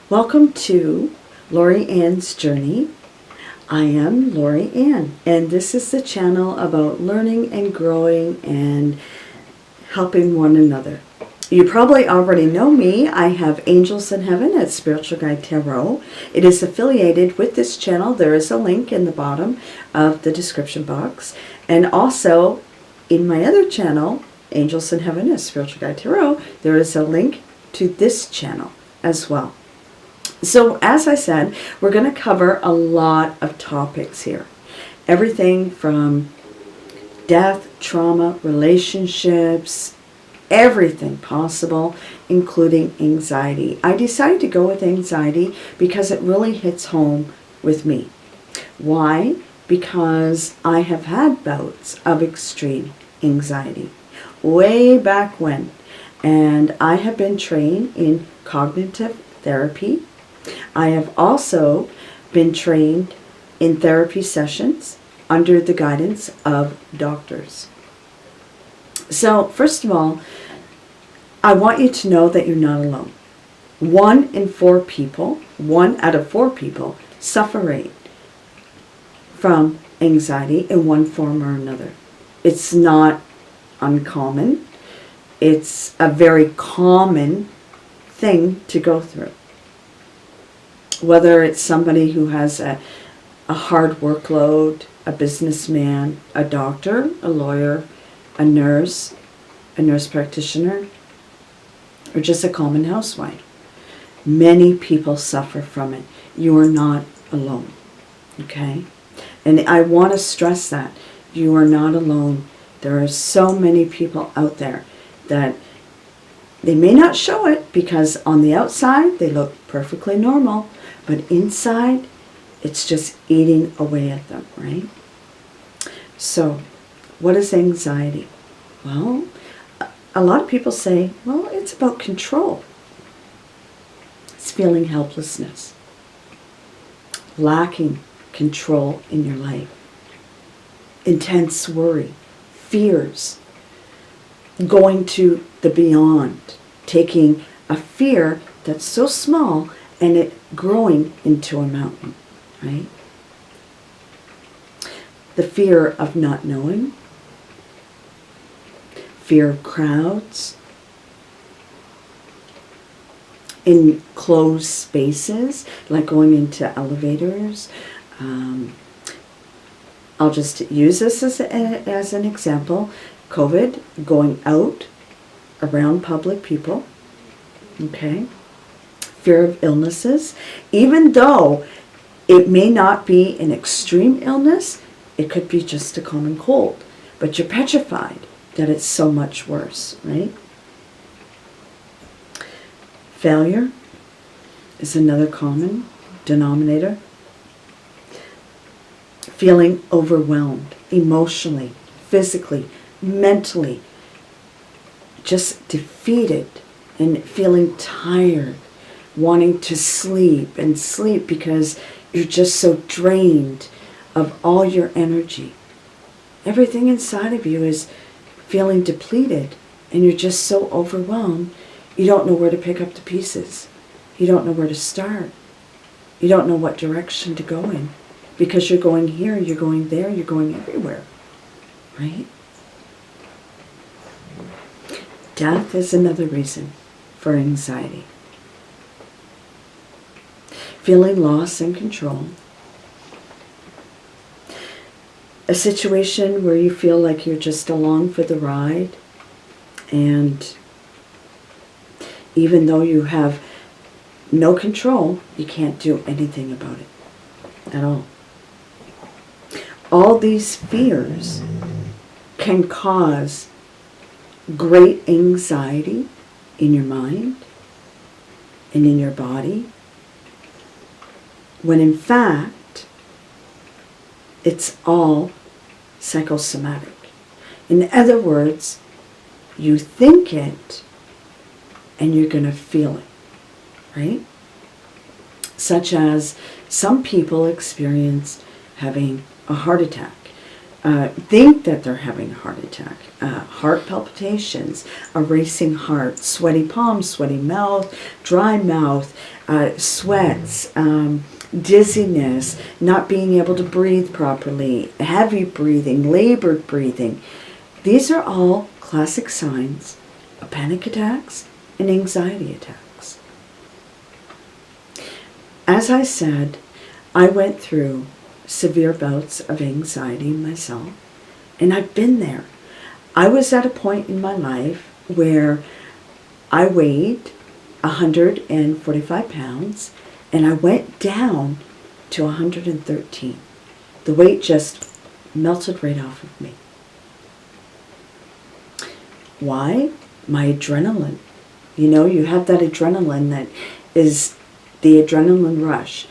Welcome to Lori Ann's Journey. I am Lori Ann, and this is the channel about learning and growing and helping one another. You probably already know me. I have Angels in Heaven at Spiritual Guide Tarot. It is affiliated with this channel. There is a link in the bottom of the description box. And also, in my other channel, Angels in Heaven at Spiritual Guide Tarot, there is a link to this channel as well. So, as I said, we're going to cover a lot of topics here. Everything from death, trauma, relationships, everything possible, including anxiety. I decided to go with anxiety because it really hits home with me. Why? Because I have had bouts of extreme anxiety way back when. And I have been trained in cognitive therapy. I have also been trained in therapy sessions under the guidance of doctors. So, first of all, I want you to know that you're not alone. 1 out of 4 people suffer from anxiety in one form or another. It's not uncommon. It's a very common thing to go through. Whether it's somebody who has a hard workload, a businessman, a doctor, a lawyer, a nurse practitioner, or just a common housewife. Many people suffer from it. You are not alone. Okay? And I want to stress that. You are not alone. There are so many people out there that they may not show it because on the outside they look perfectly normal, but inside it's just eating away at them, right? So, what is anxiety? Well, a lot of people say, well, it's about control. It's feeling helplessness, lacking control in your life, intense worry, fears, going to the beyond, taking a fear that's so small and it growing into a mountain, right? The fear of not knowing, fear of crowds, in closed spaces, like going into elevators. I'll just use this as an example. COVID, going out around public people, okay? Fear of illnesses. Even though it may not be an extreme illness, it could be just a common cold, but you're petrified that it's so much worse, right? Failure is another common denominator. Feeling overwhelmed emotionally, physically, mentally, just defeated and feeling tired, wanting to sleep and sleep because you're just so drained of all your energy. Everything inside of you is feeling depleted and you're just so overwhelmed, you don't know where to pick up the pieces. You don't know where to start. You don't know what direction to go in because you're going here, you're going there, you're going everywhere, right? Death is another reason for anxiety. Feeling loss and control. A situation where you feel like you're just along for the ride, and even though you have no control, you can't do anything about it at all. All these fears can cause great anxiety in your mind and in your body, when in fact, it's all psychosomatic. In other words, you think it and you're going to feel it, right? Such as some people experience having a heart attack. think that they're having a heart attack. Heart palpitations, a racing heart, sweaty palms, sweaty mouth, dry mouth, sweats, dizziness, not being able to breathe properly, heavy breathing, labored breathing. These are all classic signs of panic attacks and anxiety attacks. As I said, I went through severe bouts of anxiety myself, and I've been there. I was at a point in my life where I weighed 145 pounds, and I went down to 113. The weight just melted right off of me. Why? My adrenaline. You know, you have that adrenaline that is the adrenaline rush.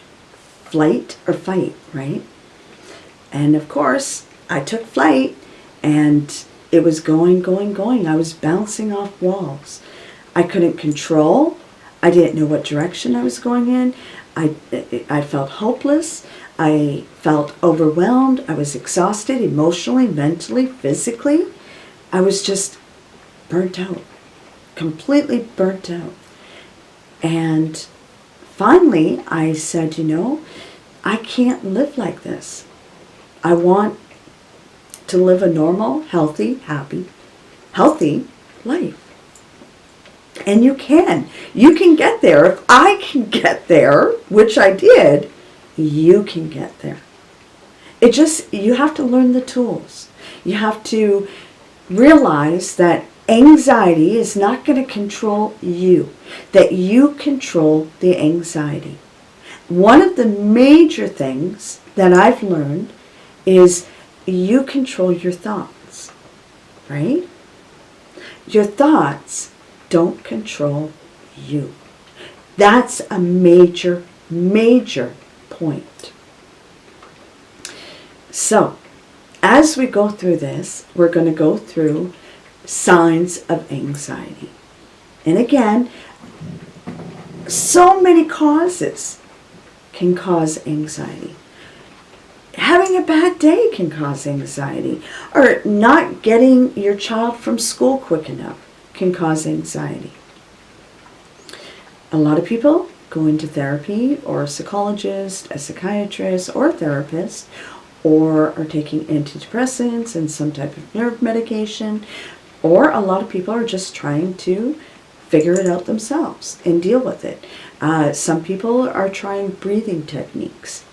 Flight or fight, right? And of course, I took flight, and it was going. I was bouncing off walls. I couldn't control. I didn't know what direction I was going in. I felt hopeless. I felt overwhelmed. I was exhausted emotionally, mentally, physically. I was just burnt out, completely burnt out. And finally, I said, you know, I can't live like this. I want to live a normal, healthy, happy, healthy life. And you can. You can get there. If I can get there, which I did, you can get there. You have to learn the tools. You have to realize that anxiety is not going to control you, that you control the anxiety. One of the major things that I've learned is you control your thoughts, right? Your thoughts don't control you. That's a major, major point. So, as we go through this, we're going to go through signs of anxiety. And again, so many causes can cause anxiety. Having a bad day can cause anxiety, or not getting your child from school quick enough can cause anxiety. A lot of people go into therapy, or a psychologist, a psychiatrist, or a therapist, or are taking antidepressants and some type of nerve medication, or a lot of people are just trying to figure it out themselves and deal with it. Some people are trying breathing techniques.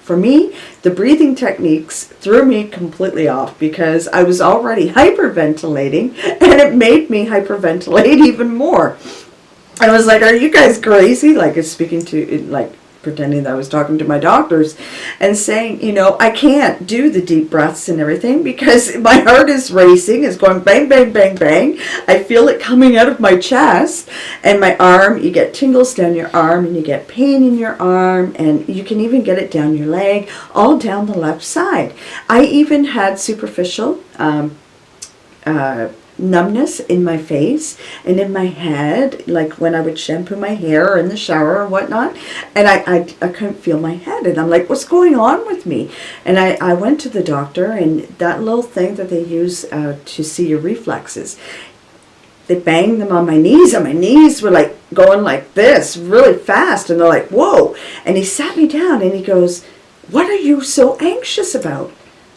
For me, the breathing techniques threw me completely off because I was already hyperventilating, and it made me hyperventilate even more. I was like, are you guys crazy? Like, speaking to, like, pretending that I was talking to my doctors and saying, you know, I can't do the deep breaths and everything because my heart is racing, it's going bang, bang, bang, bang. I feel it coming out of my chest and my arm. You get tingles down your arm, and you get pain in your arm, and you can even get it down your leg, all down the left side. I even had superficial numbness in my face and in my head, like when I would shampoo my hair or in the shower or whatnot, and I couldn't feel my head, and I'm like, what's going on with me? And I went to the doctor, and that little thing that they use to see your reflexes, they banged them on my knees, and my knees were like going like this really fast, and they're like, whoa. And he sat me down and he goes, what are you so anxious about?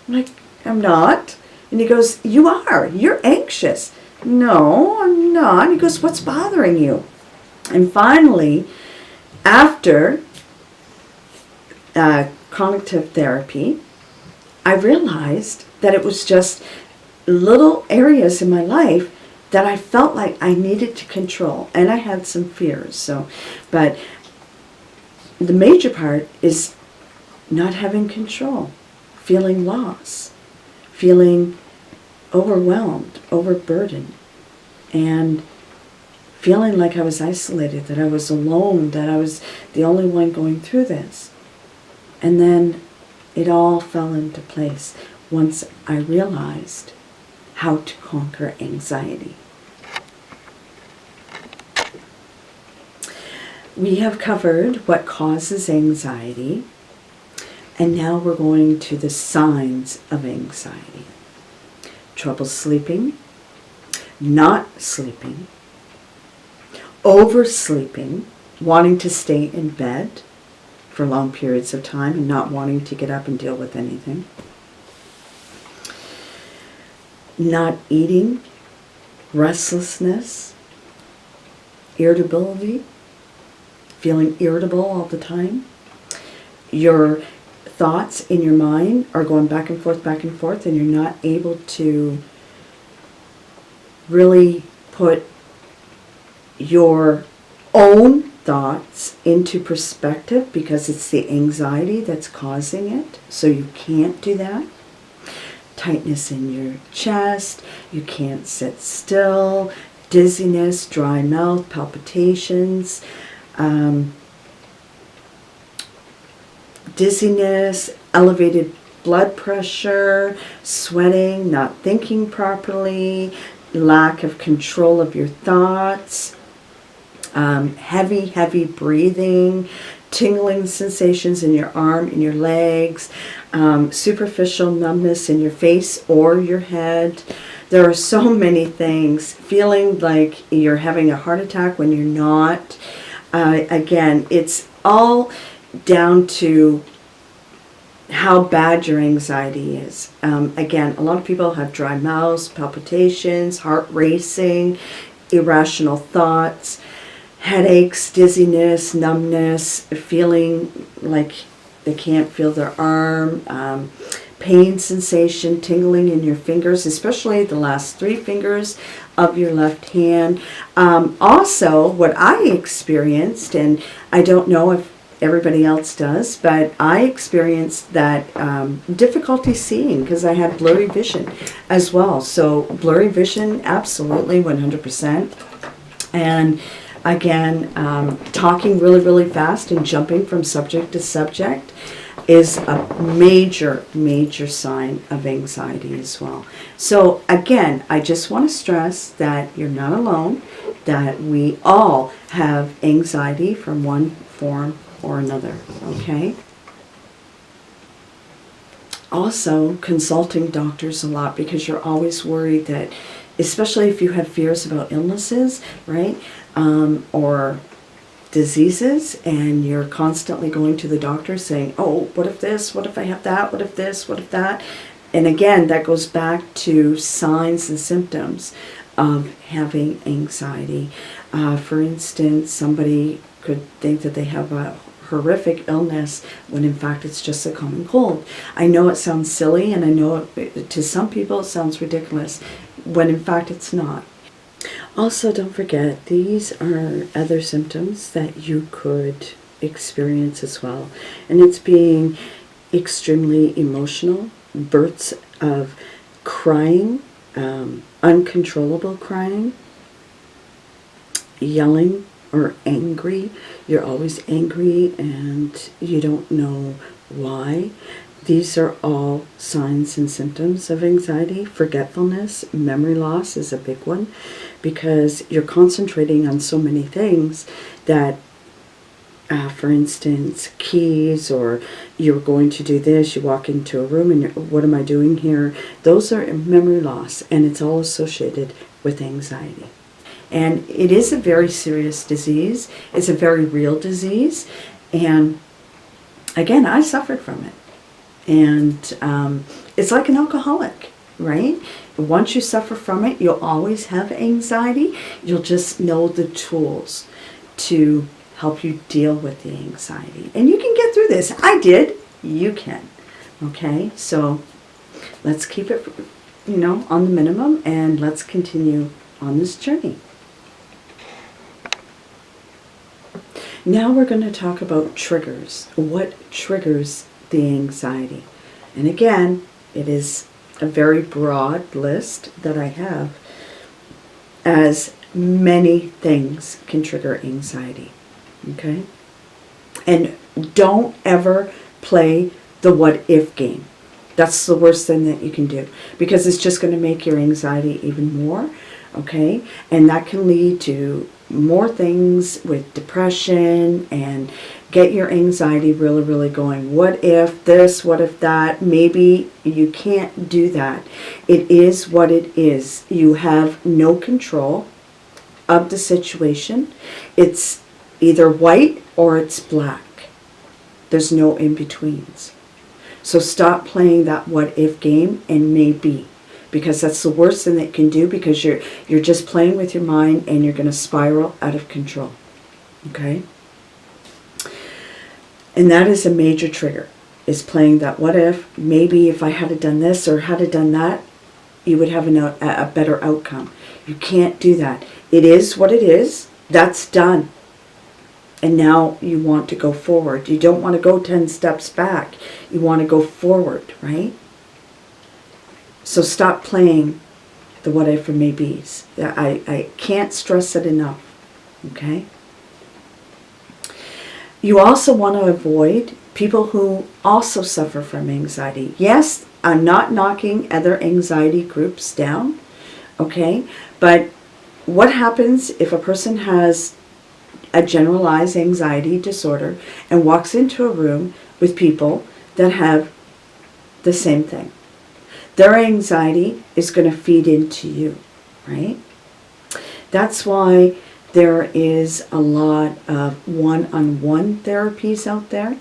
I'm like, I'm not. And he goes, you are. You're anxious. No, I'm not. He goes, what's bothering you? And finally, after cognitive therapy, I realized that it was just little areas in my life that I felt like I needed to control. And I had some fears. But the major part is not having control, feeling lost, feeling overwhelmed, overburdened, and feeling like I was isolated, that I was alone, that I was the only one going through this. And then it all fell into place once I realized how to conquer anxiety. We have covered what causes anxiety, And now we're going to the signs of anxiety. Trouble sleeping, not sleeping, oversleeping, wanting to stay in bed for long periods of time and not wanting to get up and deal with anything. Not eating, restlessness, irritability, feeling irritable all the time. Your thoughts in your mind are going back and forth, and you're not able to really put your own thoughts into perspective because it's the anxiety that's causing it. So you can't do that. Tightness in your chest, you can't sit still, dizziness, dry mouth, palpitations, dizziness, elevated blood pressure, sweating, not thinking properly, lack of control of your thoughts, heavy breathing, tingling sensations in your arm, in your legs, superficial numbness in your face or your head. There are so many things. Feeling like you're having a heart attack when you're not. Again, it's all down to how bad your anxiety is. Again, a lot of people have dry mouths, palpitations, heart racing, irrational thoughts, headaches, dizziness, numbness, feeling like they can't feel their arm, pain sensation, tingling in your fingers, especially the last 3 fingers of your left hand. Also, what I experienced, and I don't know if everybody else does, but I experienced that difficulty seeing because I had blurry vision as well. So blurry vision, absolutely 100%. And again, talking really fast and jumping from subject to subject is a major sign of anxiety as well. So again, I just want to stress that you're not alone, that we all have anxiety from one form or another, okay? Also, consulting doctors a lot because you're always worried that, especially if you have fears about illnesses, right? Or diseases, and you're constantly going to the doctor saying, oh, what if this, what if I have that, what if this, what if that? And again, that goes back to signs and symptoms of having anxiety. For instance, somebody could think that they have a horrific illness when in fact it's just a common cold. I know it sounds silly, and I know to some people it sounds ridiculous, when in fact it's not. Also, don't forget, these are other symptoms that you could experience as well. And it's being extremely emotional, bursts of crying, uncontrollable crying, yelling or angry. You're always angry and you don't know why. These are all signs and symptoms of anxiety. Forgetfulness, memory loss is a big one because you're concentrating on so many things that, for instance, keys, or you're going to do this, you walk into a room and what am I doing here? Those are memory loss, and it's all associated with anxiety. And it is a very serious disease. It's a very real disease. And again, I suffered from it. And it's like an alcoholic, right? Once you suffer from it, you'll always have anxiety. You'll just know the tools to help you deal with the anxiety. And you can get through this. I did. You can. Okay? So let's keep it, on the minimum, and let's continue on this journey. Now we're going to talk about triggers. What triggers the anxiety? And again, it is a very broad list that I have, as many things can trigger anxiety. Okay? And don't ever play the what if game. That's the worst thing that you can do, because it's just going to make your anxiety even more. Okay? And that can lead to more things with depression and get your anxiety really, really going. What if this? What if that? Maybe you can't do that. It is what it is. You have no control of the situation. It's either white or it's black. There's no in-betweens. So stop playing that what if game and maybe, because that's the worst thing that it can do, because you're just playing with your mind and you're going to spiral out of control. Okay? And that is a major trigger, is playing that what if, maybe if I had done this or had done that, you would have a better outcome. You can't do that. It is what it is. That's done. And now you want to go forward. You don't want to go 10 steps back. You want to go forward, right? So stop playing the what if and maybes. I can't stress it enough, okay? You also want to avoid people who also suffer from anxiety. Yes, I'm not knocking other anxiety groups down, okay? But what happens if a person has a generalized anxiety disorder and walks into a room with people that have the same thing? Their anxiety is going to feed into you, right? That's why there is a lot of one-on-one therapies out there.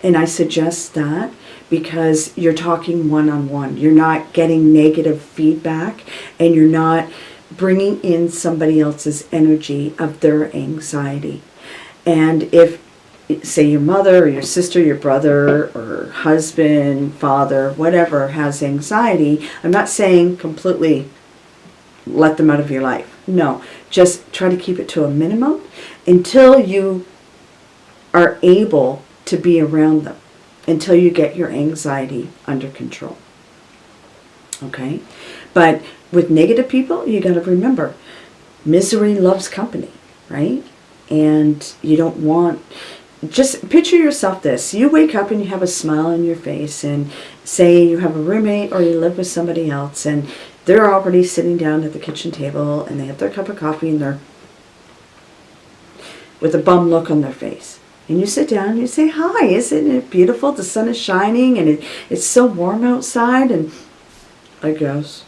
And I suggest that because you're talking one-on-one. You're not getting negative feedback and you're not bringing in somebody else's energy of their anxiety. And if, say, your mother or your sister, your brother or husband, father, whatever, has anxiety, I'm not saying completely let them out of your life. No, just try to keep it to a minimum until you are able to be around them, until you get your anxiety under control. Okay? But with negative people, you got to remember, misery loves company, right? And you don't want, just picture yourself this. You wake up and you have a smile on your face, and say you have a roommate or you live with somebody else and they're already sitting down at the kitchen table and they have their cup of coffee and they're with a bum look on their face. And you sit down and you say, hi, isn't it beautiful? The sun is shining and it's so warm outside. And I guess.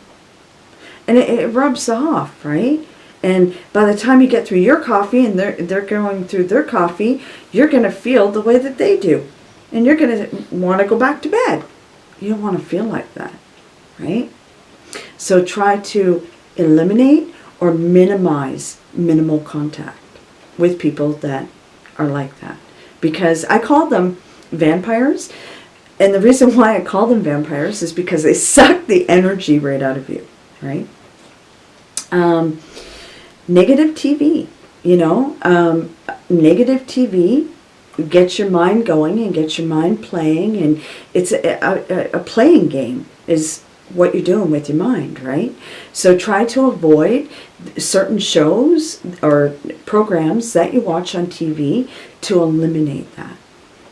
And it rubs off, right? And by the time you get through your coffee and they're going through their coffee, you're going to feel the way that they do. And you're going to want to go back to bed. You don't want to feel like that, right? So try to eliminate or minimize minimal contact with people that are like that. Because I call them vampires. And the reason why I call them vampires is because they suck the energy right out of you, right? Negative TV, negative TV gets your mind going and gets your mind playing, and it's a playing game is what you're doing with your mind, right? So try to avoid certain shows or programs that you watch on TV to eliminate that.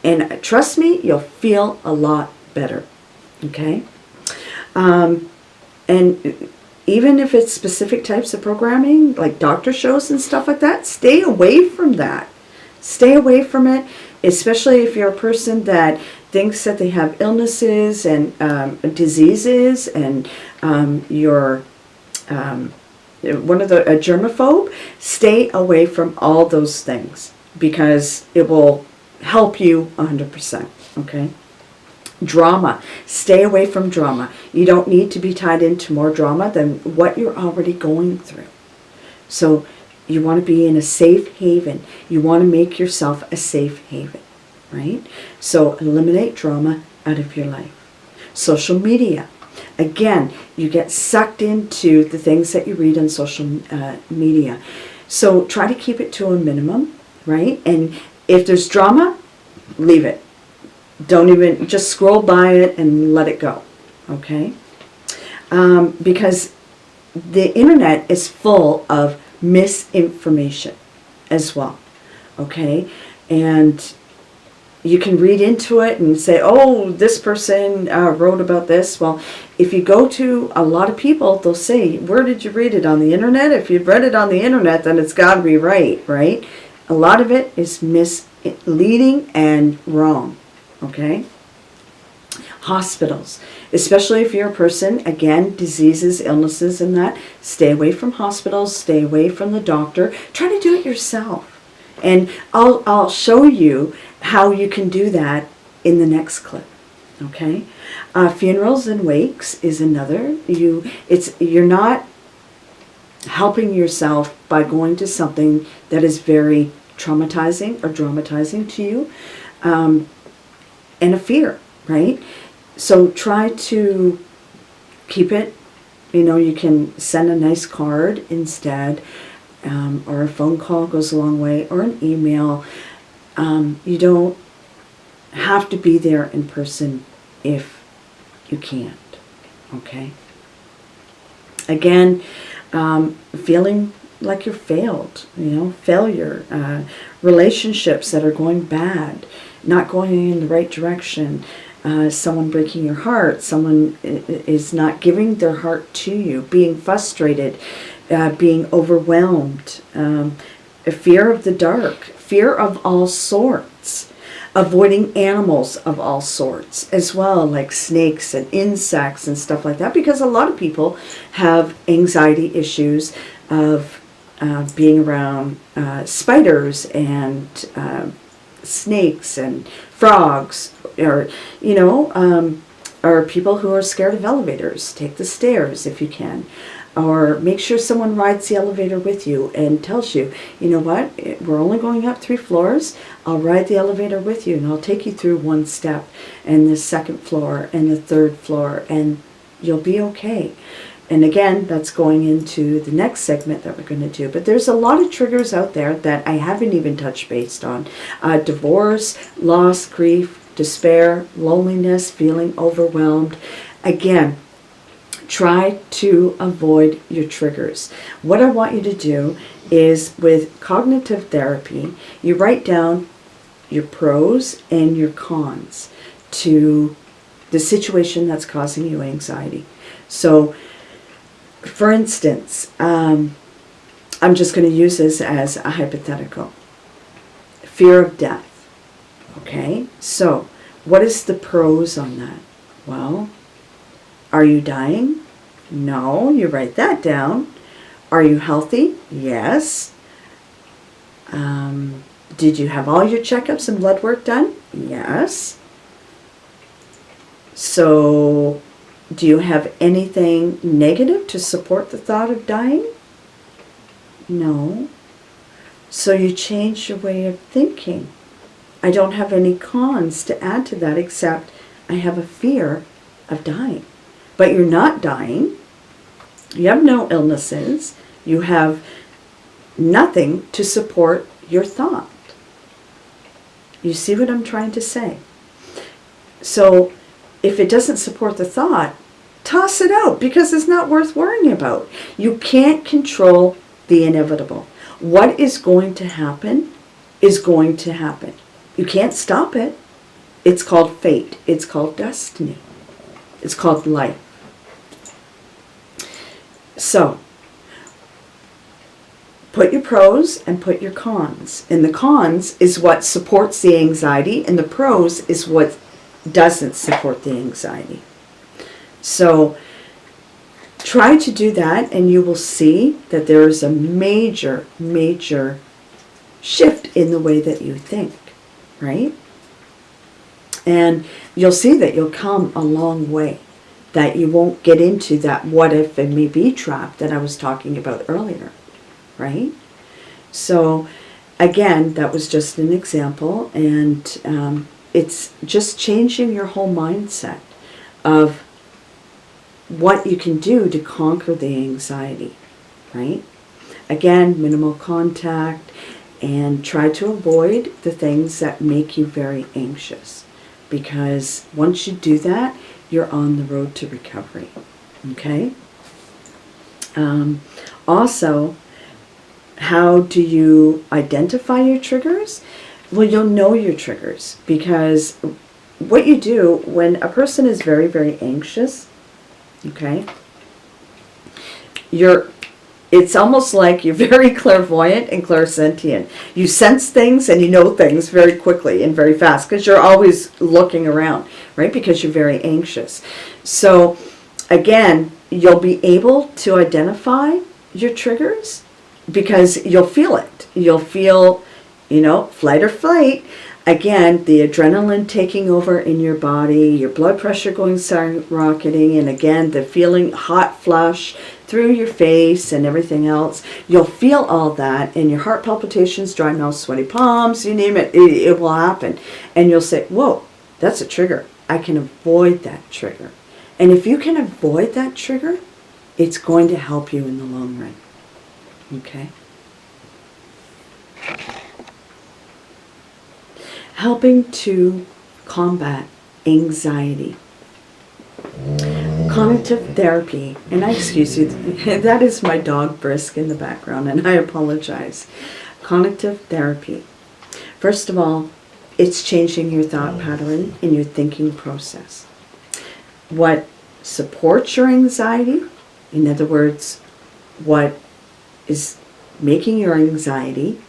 And trust me, you'll feel a lot better, okay? And even if it's specific types of programming, like doctor shows and stuff like that, stay away from that. Stay away from it, especially if you're a person that thinks that they have illnesses and diseases, and you're a germaphobe. Stay away from all those things because it will help you 100%, okay? Drama. Stay away from drama. You don't need to be tied into more drama than what you're already going through. So you want to be in a safe haven. You want to make yourself a safe haven, right? So eliminate drama out of your life. Social media. Again, you get sucked into the things that you read on social media. So try to keep it to a minimum, right? And if there's drama, leave it. Don't even, just scroll by it and let it go, okay? Because the internet is full of misinformation as well, okay? And you can read into it and say, oh, this person wrote about this. Well, if you go to a lot of people, they'll say, where did you read it? On the internet? If you've read it on the internet, then it's got to be right? A lot of it is misleading and wrong, okay? Hospitals, especially if you're a person, again, diseases, illnesses, and that, stay away from hospitals, stay away from the doctor. Try to do it yourself. And I'll show you how you can do that in the next clip, okay? Funerals and wakes is another. You're not helping yourself by going to something that is very traumatizing or dramatizing to you, and a fear, right? So try to keep it, you can send a nice card instead, or a phone call goes a long way, or an email. You don't have to be there in person if you can't, okay? Again, feeling like you're failed, failure, relationships that are going bad, not going in the right direction, someone breaking your heart, someone is not giving their heart to you, being frustrated, being overwhelmed, a fear of the dark, fear of all sorts, avoiding animals of all sorts as well, like snakes and insects and stuff like that, because a lot of people have anxiety issues of being around spiders and snakes and frogs, or or people who are scared of elevators. Take the stairs if you can, or make sure someone rides the elevator with you and tells you, you know what, we're only going up 3 floors. I'll ride the elevator with you and I'll take you through 1 step and the 2nd floor and the 3rd floor, and you'll be okay. And again, that's going into the next segment that we're going to do. But there's a lot of triggers out there that I haven't even touched base on. Divorce, loss, grief, despair, loneliness, feeling overwhelmed. Again, try to avoid your triggers. What I want you to do is, with cognitive therapy, you write down your pros and your cons to the situation that's causing you anxiety. So, for instance, I'm just going to use this as a hypothetical. Fear of death. Okay, so what is the pros on that? Well, are you dying? No, you write that down. Are you healthy? Yes. Did you have all your checkups and blood work done? Yes. So, do you have anything negative to support the thought of dying? No. So you change your way of thinking. I don't have any cons to add to that except I have a fear of dying. But you're not dying. You have no illnesses. You have nothing to support your thought. You see what I'm trying to say? So if it doesn't support the thought, toss it out, because it's not worth worrying about. You can't control the inevitable. What is going to happen is going to happen. You can't stop it. It's called fate. It's called destiny. It's called life. So, put your pros and put your cons. And the cons is what supports the anxiety, and the pros is what doesn't support the anxiety. So try to do that, and you will see that there is a major, major shift in the way that you think, right? And you'll see that you'll come a long way, that you won't get into that what if and maybe trap that I was talking about earlier, right? So again, that was just an example, and it's just changing your whole mindset of what you can do to conquer the anxiety, right? Again, minimal contact, and try to avoid the things that make you very anxious, because once you do that, you're on the road to recovery, okay? Also, how do you identify your triggers? Well, you'll know your triggers, because what you do when a person is very, very anxious, okay, it's almost like you're very clairvoyant and clairsentient. You sense things and you know things very quickly and very fast, because you're always looking around, right? Because you're very anxious. So again, you'll be able to identify your triggers because you'll feel it. You'll feel, flight or flight. Again, the adrenaline taking over in your body, your blood pressure going skyrocketing, and again, the feeling hot flush through your face and everything else. You'll feel all that, and your heart palpitations, dry mouth, sweaty palms, you name it, it will happen. And you'll say, whoa, that's a trigger. I can avoid that trigger. And if you can avoid that trigger, it's going to help you in the long run. Okay? Helping to combat anxiety. Cognitive therapy, and I excuse you, that is my dog Brisk in the background, and I apologize. Cognitive therapy. First of all, it's changing your thought pattern and your thinking process. What supports your anxiety, in other words, what is making your anxiety,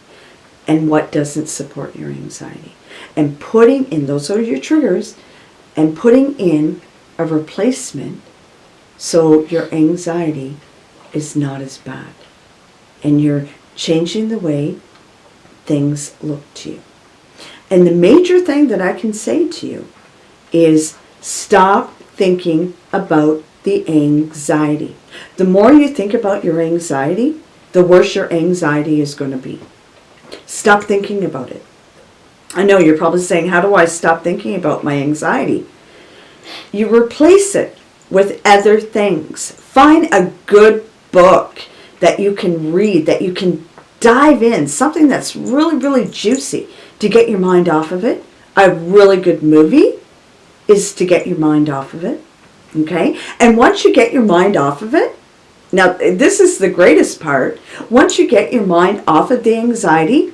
and what doesn't support your anxiety. And putting in, those are your triggers, and putting in a replacement so your anxiety is not as bad. And you're changing the way things look to you. And the major thing that I can say to you is stop thinking about the anxiety. The more you think about your anxiety, the worse your anxiety is going to be. Stop thinking about it. I know you're probably saying, how do I stop thinking about my anxiety? You replace it with other things. Find a good book that you can read, that you can dive in, something that's really, really juicy to get your mind off of it. A really good movie is to get your mind off of it. Okay? And once you get your mind off of it, now this is the greatest part, once you get your mind off of the anxiety,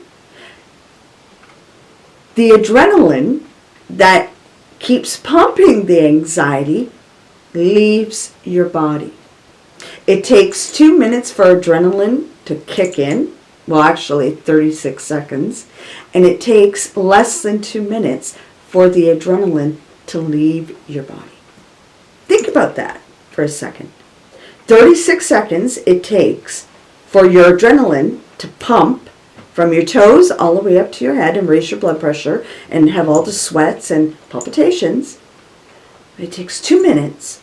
the adrenaline that keeps pumping the anxiety leaves your body. It takes 2 minutes for adrenaline to kick in. Well, actually 36 seconds. And it takes less than 2 minutes for the adrenaline to leave your body. Think about that for a second. 36 seconds it takes for your adrenaline to pump from your toes all the way up to your head and raise your blood pressure and have all the sweats and palpitations. It takes 2 minutes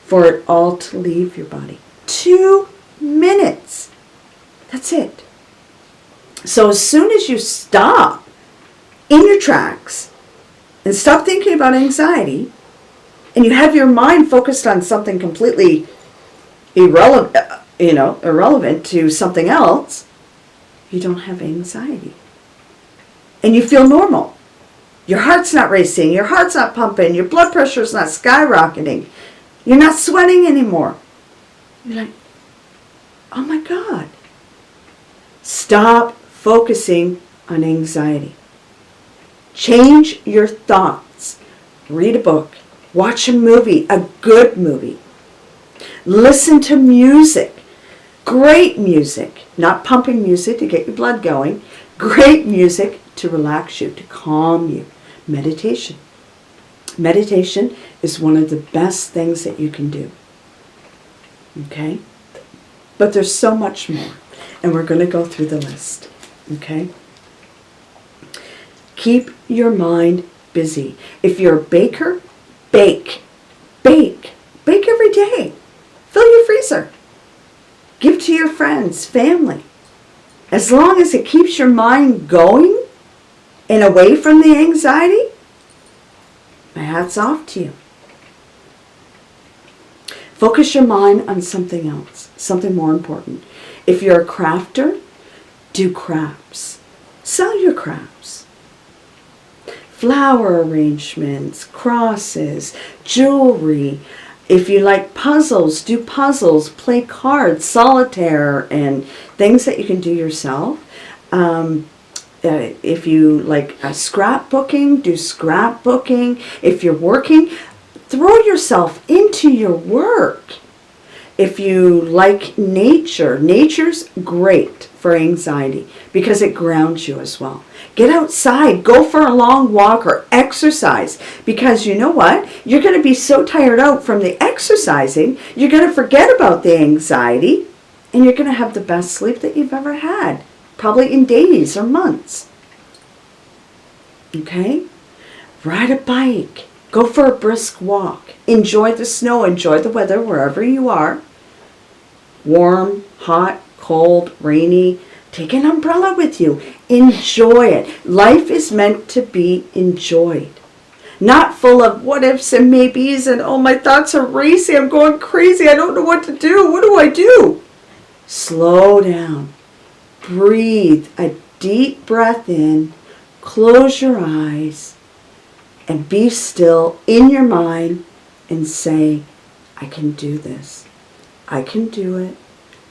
for it all to leave your body. 2 minutes. That's it. So as soon as you stop in your tracks and stop thinking about anxiety, and you have your mind focused on something completely irrelevant to something else, you don't have anxiety. And you feel normal. Your heart's not racing, your heart's not pumping, your blood pressure's not skyrocketing. You're not sweating anymore. You're like, oh my God. Stop focusing on anxiety. Change your thoughts. Read a book. Watch a movie, a good movie. Listen to music. Great music. Not pumping music to get your blood going. Great music to relax you, to calm you. Meditation. Meditation is one of the best things that you can do. Okay? But there's so much more. And we're going to go through the list. Okay? Keep your mind busy. If you're a baker, bake. Bake. Bake every day. Fill your freezer. Give to your friends, family. As long as it keeps your mind going and away from the anxiety, my hat's off to you. Focus your mind on something else, something more important. If you're a crafter, do crafts. Sell your crafts. Flower arrangements, crosses, jewelry. If you like puzzles, do puzzles, play cards, solitaire, and things that you can do yourself. If you like scrapbooking, do scrapbooking. If you're working, throw yourself into your work. If you like nature, nature's great for anxiety because it grounds you as well. Get outside, go for a long walk or exercise, because you know what? You're going to be so tired out from the exercising, you're going to forget about the anxiety, and you're going to have the best sleep that you've ever had, probably in days or months. Okay? Ride a bike. Go for a brisk walk. Enjoy the snow. Enjoy the weather wherever you are. Warm, hot, cold, rainy. Take an umbrella with you. Enjoy it. Life is meant to be enjoyed. Not full of what ifs and maybes and, oh, my thoughts are racing. I'm going crazy. I don't know what to do. What do I do? Slow down. Breathe a deep breath in. Close your eyes. And be still in your mind and say, I can do this. I can do it.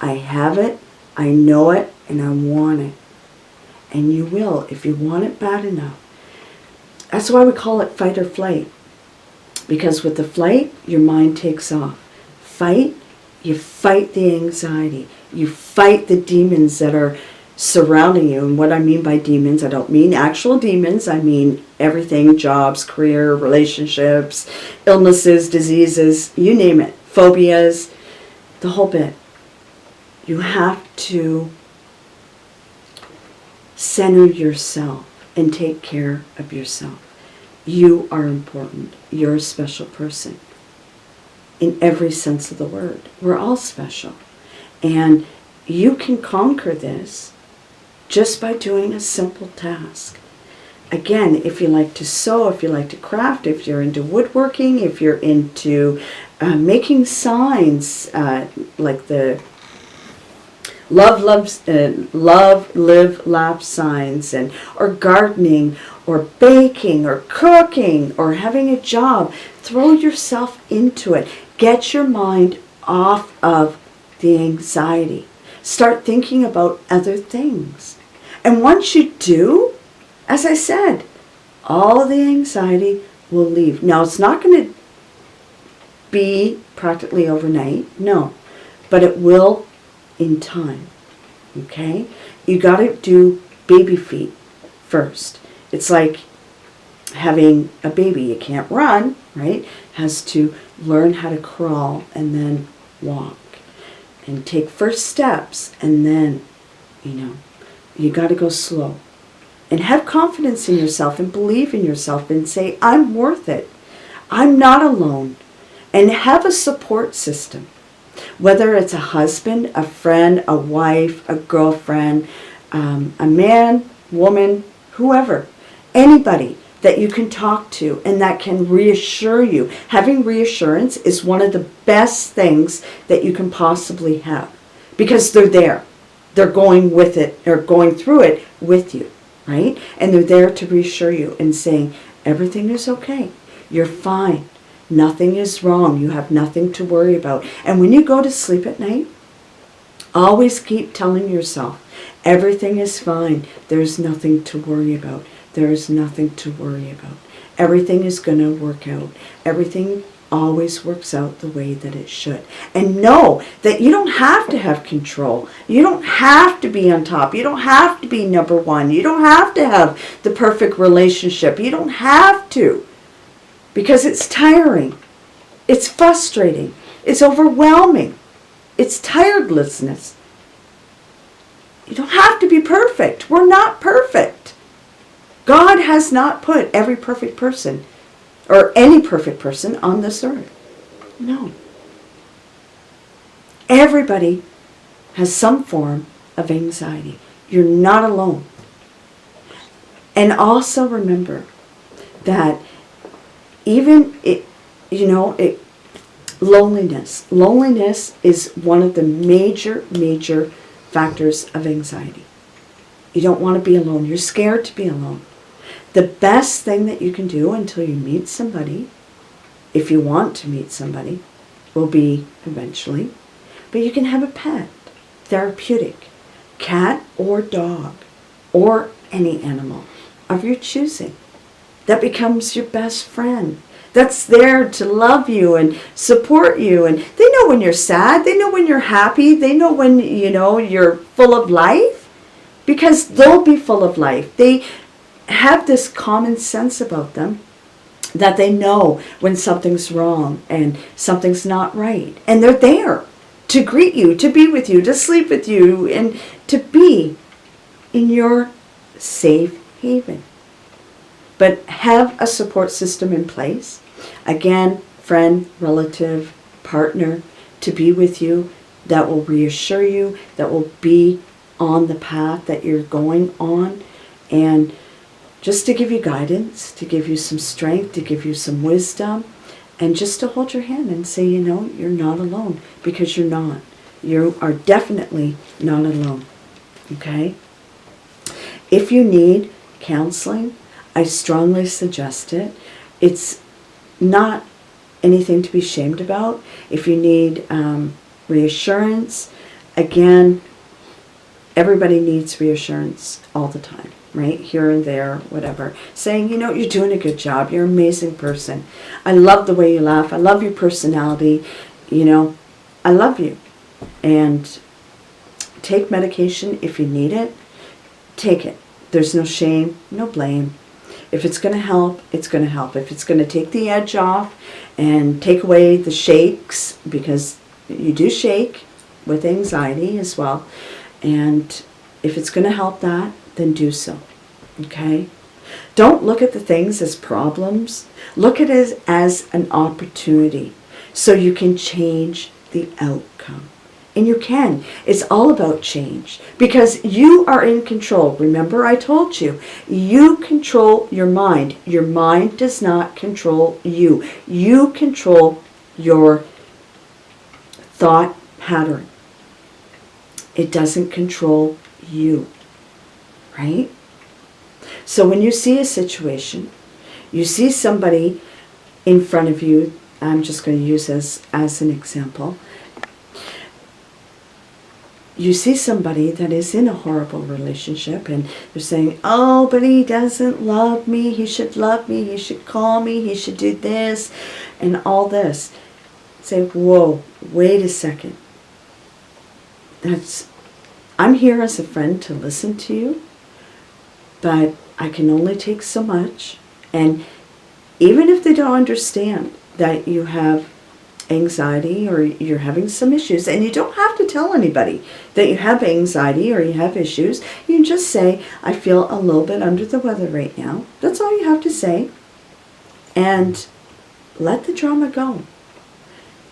I have it. I know it. And I want it. And you will if you want it bad enough. That's why we call it fight or flight. Because with the flight, your mind takes off. Fight, you fight the anxiety. You fight the demons that are surrounding you. And what I mean by demons, I don't mean actual demons. I mean everything: jobs, career, relationships, illnesses, diseases, you name it, phobias, the whole bit. You have to center yourself and take care of yourself. You are important. You're a special person. In every sense of the word. We're all special. And you can conquer this just by doing a simple task. Again, if you like to sew, if you like to craft, if you're into woodworking, if you're into making signs, like the love, live, laugh signs, or gardening, or baking, or cooking, or having a job, throw yourself into it. Get your mind off of the anxiety. Start thinking about other things. And once you do, as I said, all the anxiety will leave. Now, it's not going to be practically overnight, no, but it will in time, okay? You got to do baby feet first. It's like having a baby. You can't run, right? Has to learn how to crawl and then walk and take first steps, and then, you got to go slow. And have confidence in yourself and believe in yourself and say, I'm worth it. I'm not alone. And have a support system. Whether it's a husband, a friend, a wife, a girlfriend, a man, woman, whoever. Anybody that you can talk to and that can reassure you. Having reassurance is one of the best things that you can possibly have. Because they're there. They're going with it, or going through it with you. Right? And they're there to reassure you and saying, everything is okay. You're fine. Nothing is wrong. You have nothing to worry about. And when you go to sleep at night, always keep telling yourself, everything is fine. There's nothing to worry about. There's nothing to worry about. Everything is going to work out. Everything always works out the way that it should. And know that you don't have to have control. You don't have to be on top. You don't have to be number one. You don't have to have the perfect relationship. You don't have to. Because it's tiring. It's frustrating. It's overwhelming. It's tiredlessness. You don't have to be perfect. We're not perfect. God has not put every perfect person or any perfect person on this earth. No. Everybody has some form of anxiety. You're not alone. And also remember that even loneliness. Loneliness is one of the major factors of anxiety. You don't want to be alone. You're scared to be alone. The best thing that you can do until you meet somebody, if you want to meet somebody, will be eventually, but you can have a pet, therapeutic, cat or dog, or any animal of your choosing that becomes your best friend, that's there to love you and support you. And they know when you're sad, they know when you're happy, they know when, you're full of life, because they'll be full of life. They have this common sense about them that they know when something's wrong and something's not right. And they're there to greet you, to be with you, to sleep with you, and to be in your safe haven. But have a support system in place. Again, friend, relative, partner, to be with you, that will reassure you, that will be on the path that you're going on, and just to give you guidance, to give you some strength, to give you some wisdom, and just to hold your hand and say, you're not alone, because you're not. You are definitely not alone. Okay? If you need counseling, I strongly suggest it. It's not anything to be ashamed about. If you need reassurance, again, everybody needs reassurance all the time, right? Here and there, whatever. Saying, you're doing a good job. You're an amazing person. I love the way you laugh. I love your personality. I love you. And take medication if you need it. Take it. There's no shame, no blame. If it's going to help, it's going to help. If it's going to take the edge off and take away the shakes, because you do shake with anxiety as well, and if it's going to help that, then do so. Okay? Don't look at the things as problems. Look at it as an opportunity so you can change the outcome. And you can. It's all about change, because you are in control. Remember, I told you, you control your mind. Your mind does not control you. You control your thought pattern. It doesn't control you, right? So when you see a situation, you see somebody in front of you, I'm just going to use as an example. You see somebody that is in a horrible relationship, and they're saying, oh, but he doesn't love me, he should love me, he should call me, he should do this, and all this. Say, whoa, wait a second. I'm here as a friend to listen to you, but I can only take so much. And even if they don't understand that you have anxiety or you're having some issues, and you don't have to tell anybody that you have anxiety or you have issues, you can just say, I feel a little bit under the weather right now. That's all you have to say. And let the drama go.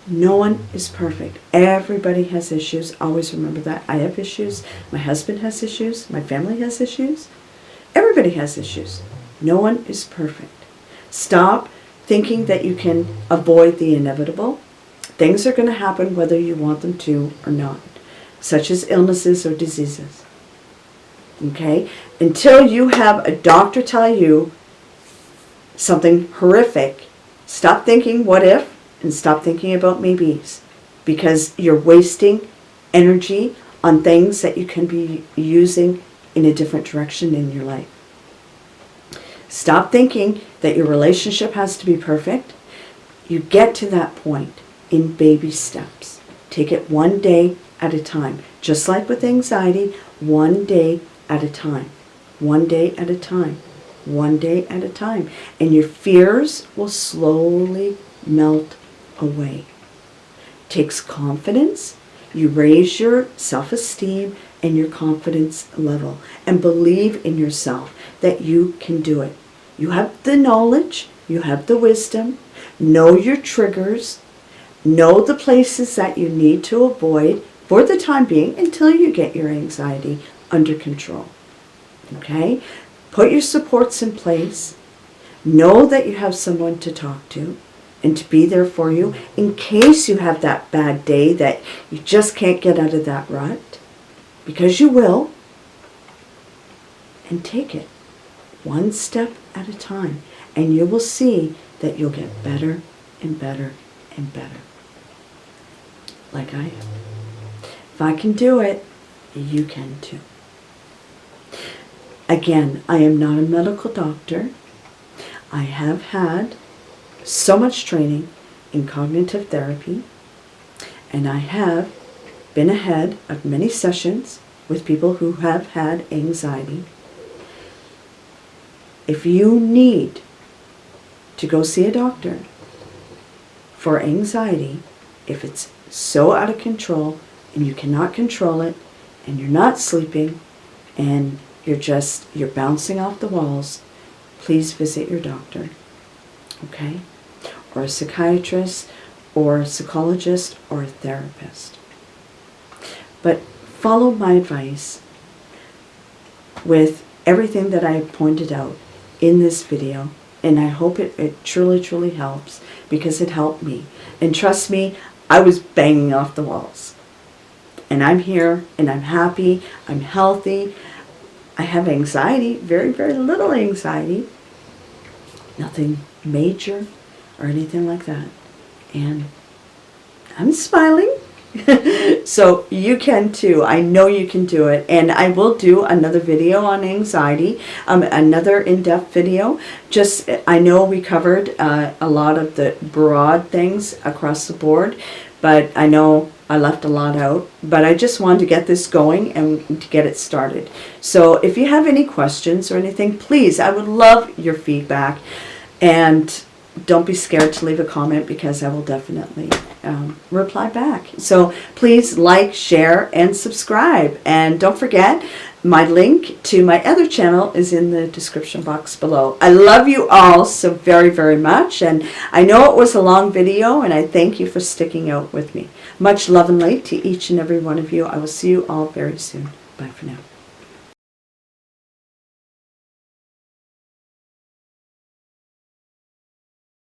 No one is perfect. Everybody has issues. Always remember that. I have issues. My husband has issues. My family has issues. Everybody has issues. No one is perfect. Stop thinking that you can avoid the inevitable. Things are going to happen whether you want them to or not, such as illnesses or diseases. Okay? Until you have a doctor tell you something horrific, stop thinking what if and stop thinking about maybes, because you're wasting energy on things that you can be using in a different direction in your life. Stop thinking that your relationship has to be perfect. You get to that point in baby steps. Take it one day at a time. Just like with anxiety, one day at a time. One day at a time. One day at a time. And your fears will slowly melt away. Takes confidence. You raise your self-esteem and your confidence level, and believe in yourself that you can do it. You have the knowledge, you have the wisdom, know your triggers, know the places that you need to avoid for the time being until you get your anxiety under control. Okay? Put your supports in place. Know that you have someone to talk to and to be there for you in case you have that bad day that you just can't get out of that rut, because you will. And take it one step at a time, and you will see that you'll get better and better and better. Like I am. If I can do it, you can too. Again, I am not a medical doctor. I have had so much training in cognitive therapy, and I have been ahead of many sessions with people who have had anxiety. If you need to go see a doctor for anxiety, if it's so out of control and you cannot control it, and you're not sleeping, and you're bouncing off the walls, please visit your doctor, okay? Or a psychiatrist, or a psychologist, or a therapist. But follow my advice with everything that I pointed out in this video, and I hope it truly, truly helps, because it helped me. And trust me, I was banging off the walls. And I'm here, and I'm happy, I'm healthy. I have anxiety, very, very little anxiety. Nothing major or anything like that. And I'm smiling. So you can too. I know you can do it. And I will do another video on anxiety, another in-depth video. Just, I know we covered a lot of the broad things across the board, but I know I left a lot out. But I just wanted to get this going and to get it started. So if you have any questions or anything, please, I would love your feedback. And don't be scared to leave a comment, because I will definitely reply back. So please like, share, and subscribe. And don't forget, my link to my other channel is in the description box below. I love you all so very, very much. And I know it was a long video, and I thank you for sticking out with me. Much love and light to each and every one of you. I will see you all very soon. Bye for now.